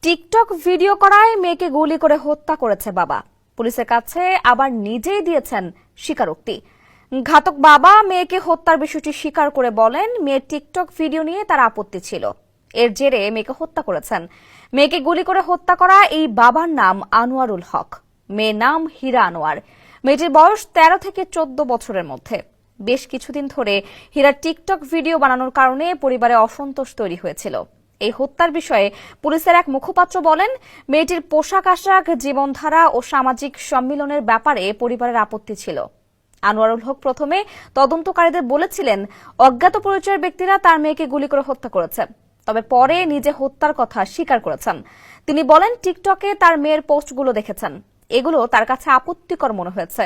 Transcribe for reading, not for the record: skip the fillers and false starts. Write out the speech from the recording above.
TikTok video করায় মেয়েকে গুলি করে হত্যা করেছে বাবা। পুলিশের কাছে আবার নিজেই দিয়েছেন স্বীকারোক্তি। ঘাতক বাবা মেয়েকে হত্যার বিষয়টি স্বীকার করে বলেন, মেয়ের টিকটক ভিডিও নিয়ে তার আপত্তি ছিল। এর জেরে মেয়েকে হত্যা করেছেন। মেয়েকে গুলি করে হত্যা করা এই বাবার নাম আনোয়ারুল হক, মেয়ের নাম হীরা আনোয়ার। মেয়েটির বয়স 13 থেকে 14 বছরের মধ্যে। বেশ কিছুদিন ধরে হীরার টিকটক ভিডিও বানানোর কারণে পরিবারে অসন্তোষ তৈরি হয়েছিল। এই হত্যার বিষয়ে পুলিশের এক মুখপাত্র বলেন, মেয়েটির পোশাক আশাক, জীবনধারা ও সামাজিক সম্মিলনের ব্যাপারে পরিবারের আপত্তি ছিল। আনোয়ারুল হক প্রথমে তদন্তকারীদের বলেছিলেন, অজ্ঞাত পরিচয়ের ব্যক্তিরা তার মেয়েকে গুলি করে হত্যা করেছে। তবে পরে নিজে হত্যার কথা স্বীকার করেছেন। তিনি বলেন, টিকটকে তার মেয়ের পোস্টগুলো দেখেছেন, এগুলো তার কাছে আপত্তিকর মনে হয়েছে।